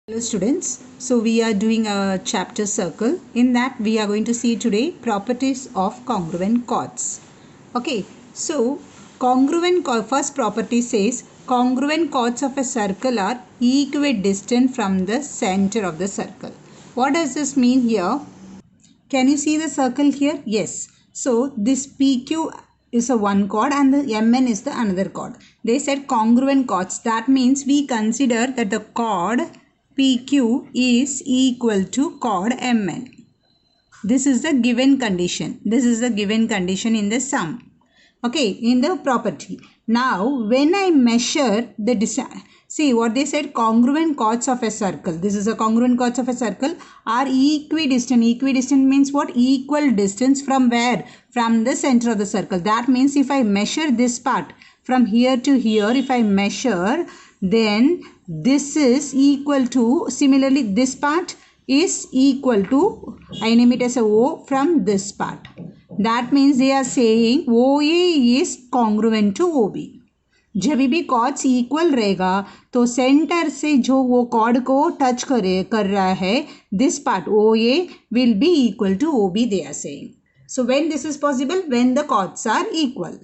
Hello students, so we are doing a chapter circle. In that we are going to see today properties of congruent chords. Okay, so first property says congruent chords of a circle are equidistant from the center of the circle. What does this mean here? Can you see the circle here? Yes. So this PQ is a one chord and the MN is the another chord. They said congruent chords. That means we consider that the chord PQ is equal to chord MN. This is the given condition. This is the given condition in the sum. Okay, in the property. Now, when I measure the distance, see what they said, congruent chords of a circle. This is a congruent chords of a circle are equidistant. Equidistant means what? Equal distance from where? From the center of the circle. That means if I measure this part from here to here, if I measure, then this is equal to, similarly this part is equal to, I name it as a O from this part. That means they are saying OA is congruent to OB. जब भी chords equal रहेगा तो centre से जो वो cord को touch कर रहा है this part OA will be equal to OB they are saying. So when this is possible? When the chords are equal.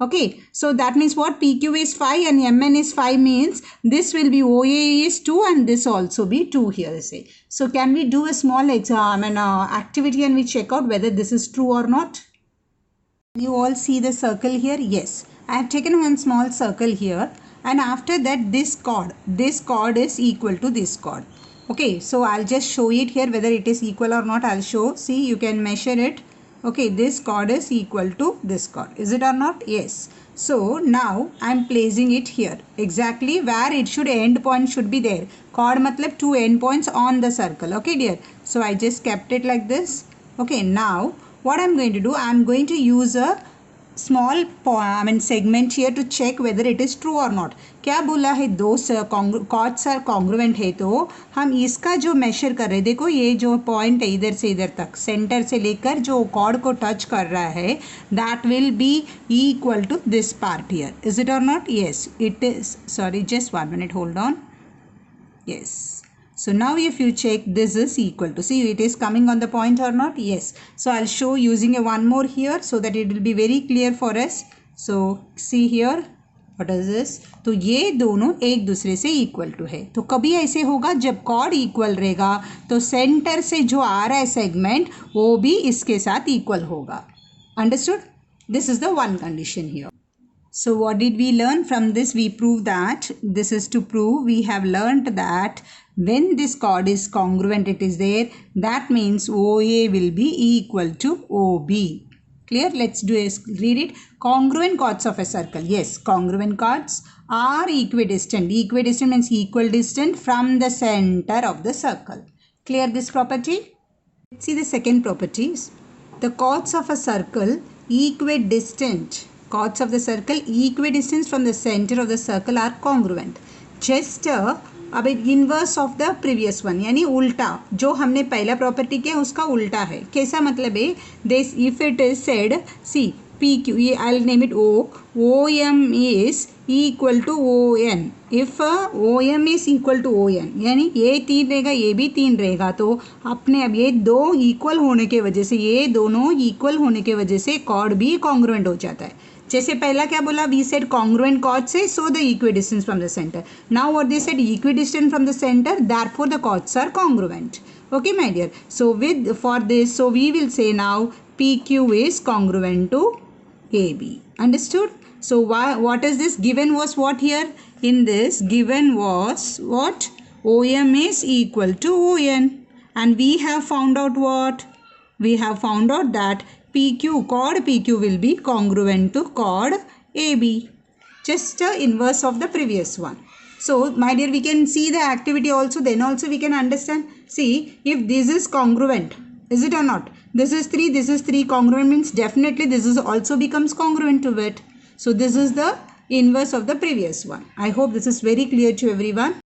Okay, so that means what? PQ is 5 and MN is 5 means this will be OA is 2 and this also be 2 here say. So can we do a small activity and we check out whether this is true or not? You all see the circle here? Yes. I have taken one small circle here and after that this chord is equal to this chord. Okay, so I'll just show it here whether it is equal or not. I'll show. See, you can measure it. Okay, this chord is equal to this chord. Is it or not? Yes. So now I am placing it here. Exactly where it should end point should be there. Chord matlab two end points on the circle. Okay dear. So I just kept it like this. Okay, now what I am going to do, I am going to use a small segment here to check whether it is true or not. क्या बोला है दो chords are congruent है तो हम इसका जो measure कर रहे हैं देखो ये जो point है इधर से इधर तक center से लेकर जो chord को touch कर रहा है that will be equal to this part here. Is it or not? Yes, it is. Sorry, just 1 minute, hold on. Yes. So now if you check this is equal to, see it is coming on the point or not? Yes. So I'll show using a one more here so that it will be very clear for us. So see here, what is this? तो ये दोनों एक दूसरे से equal to है. तो कभी ऐसे होगा जब कॉर्ड इक्वल रहेगा तो सेंटर से जो आ रहा है सेगमेंट वो भी इसके साथ इक्वल होगा. Understood? This is the one condition here. So what did we learn from this? We proved that this is to prove we have learned that when this chord is congruent it is there, that means OA will be equal to OB. Clear? Let's read it. Congruent chords of a circle. Yes, congruent chords are equidistant. Equidistant means equal distant from the center of the circle. Clear this property? Let's see the second properties. The chords of a circle equidistant. Chords of the circle equidistant from the center of the circle are congruent. Just अब inverse of the previous one यानी उल्टा जो हमने पहला property किया उसका उल्टा है. कैसा मतलब है? This if it is said C P Q ये I name it O M is equal to O N. If O M is equal to O N यानी ये 3 रहेगा ये भी 3 रहेगा तो अपने अब ये दो इक्वल होने के वजह से ये दोनों इक्वल होने के वजह से कॉर्ड भी कॉन्ग्रुएंट हो जाता है. जैसे पहला क्या बोला? वी सेड कॉन्ग्रुएंट कॉर्ड से so the equidistance from the centre. Now what they said equidistant from the centre therefore the chords are congruent. Okay my dear, so for this so we will say now PQ is congruent to AB. Understood? So what is this? Given was what here? In this given was what? OM is equal to ON and we have found out what? We have found out that PQ, chord PQ will be congruent to chord AB. Just the inverse of the previous one. So my dear, we can see the activity also, then also we can understand. See, if this is congruent, is it or not? This is 3 congruent means definitely this is also becomes congruent to it. So this is the inverse of the previous one. I hope this is very clear to everyone.